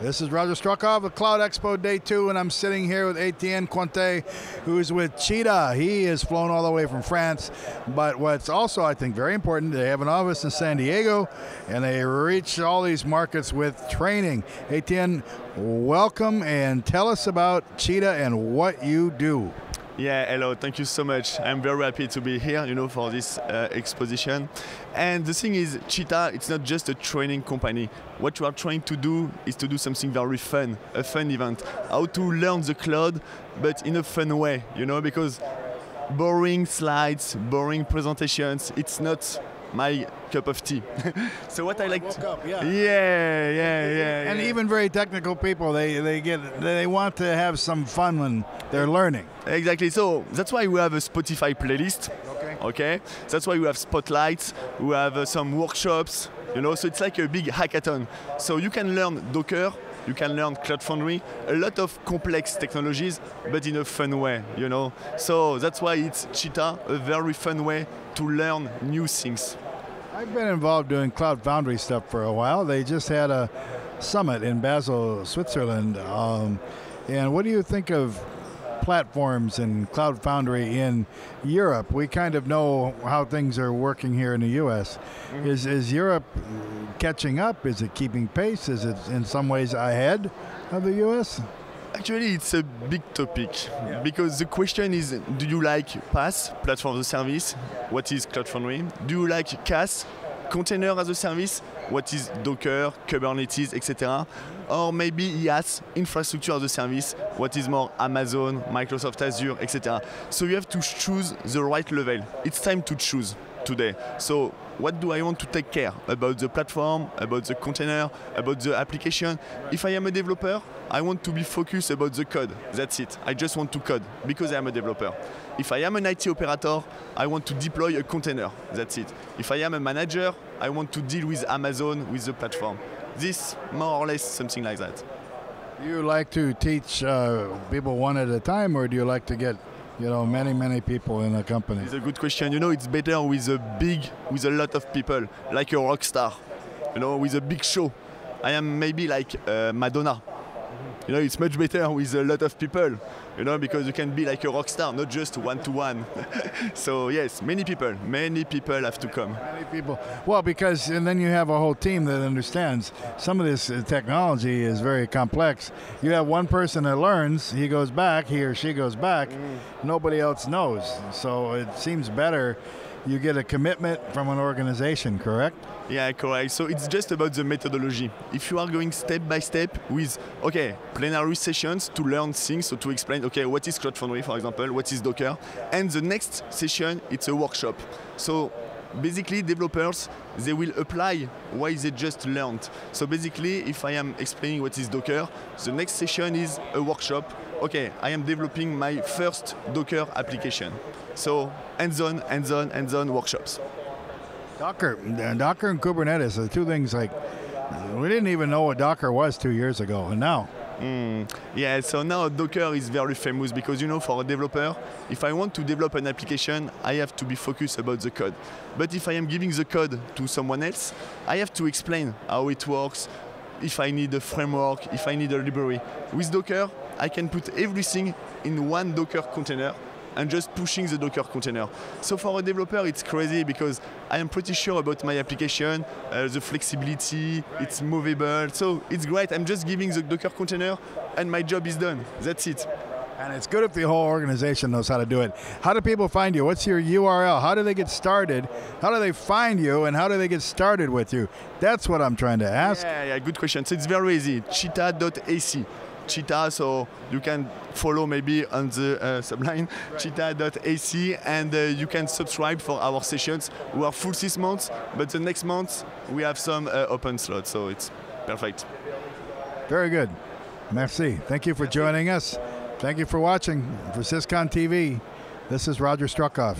This is Roger Struckhoff of CloudEXPO Day 2, and I'm sitting here with Etienne Cointet, who's with Cheetah. He has flown all the way from France, but what's also, I think, very important, they have an office in San Diego, and they reach all these markets with training. Etienne, welcome, and tell us about Cheetah and what you do. Yeah, hello, thank you so much. I'm very happy to be here, for this exposition. And the thing is, Cheetah, it's not just a training company. What we are trying to do is to do something very fun, a fun event. How to learn the cloud, but in a fun way, because boring slides, boring presentations, it's not my cup of tea. So what I like to, yeah. And even very technical people, they want to have some fun when they're learning. Exactly. So that's why we have a Spotify playlist. Okay. That's why we have spotlights. We have some workshops. So it's like a big hackathon. So you can learn Docker. You can learn Cloud Foundry, a lot of complex technologies, but in a fun way, So that's why it's Cheetah, a very fun way to learn new things. I've been involved doing Cloud Foundry stuff for a while. They just had a summit in Basel, Switzerland. And what do you think of platforms and Cloud Foundry in Europe? We kind of know how things are working here in the US. Mm-hmm. Is Europe catching up? Is it keeping pace? Is it in some ways ahead of the US? Actually, it's a big topic, because the question is, do you like PaaS, Platform as a Service? What is Cloud Foundry? Do you like CaaS, Container as a Service? What is Docker, Kubernetes, etc.? Or maybe IaaS, Infrastructure as a Service? What is more Amazon, Microsoft Azure, etc.? So you have to choose the right level. It's time to choose today. So what do I want to take care about the platform, about the container, about the application? If I am a developer, I want to be focused about the code. That's it. I just want to code because I am a developer. If I am an IT operator, I want to deploy a container. That's it. If I am a manager, I want to deal with Amazon, with the platform. This, more or less, something like that. Do you like to teach people one at a time, or do you like to get many people in a company? It's a good question. It's better with a lot of people, like a rock star, with a big show. I am maybe like Madonna. It's much better with a lot of people, because you can be like a rock star, not just one-to-one. So yes, many people have to come. Many people. Well, because, and then you have a whole team that understands. Some of this technology is very complex. You have one person that learns, he goes back, he or she goes back, nobody else knows. So it seems better you get a commitment from an organization, correct? Yeah, correct. So it's just about the methodology. If you are going step by step with, plenary sessions to learn things, so to explain, what is Cloud Foundry, for example, what is Docker, and the next session, it's a workshop. So basically, developers, they will apply what they just learned. So basically, if I am explaining what is Docker, the next session is a workshop. I am developing my first Docker application. So hands-on workshops. Docker and Kubernetes are two things we didn't even know what Docker was 2 years ago, and now. Yeah, so now Docker is very famous because, for a developer, if I want to develop an application, I have to be focused about the code. But if I am giving the code to someone else, I have to explain how it works, if I need a framework, if I need a library. With Docker, I can put everything in one Docker container and just pushing the Docker container. So for a developer, it's crazy because I am pretty sure about my application, the flexibility, it's movable. So it's great. I'm just giving the Docker container and my job is done. That's it. And it's good if the whole organization knows how to do it. How do people find you? What's your URL? How do they get started? How do they find you, and how do they get started with you? That's what I'm trying to ask. Yeah, good question. So it's very easy. Cheetah.ac. Cheetah, so you can follow maybe on the subline, cheetah.ac, and you can subscribe for our sessions. We are full 6 months, but the next month we have some open slots, so it's perfect. Very good. Merci. Thank you for joining us. Thank you for watching. For Syscon TV, this is Roger Struckhoff.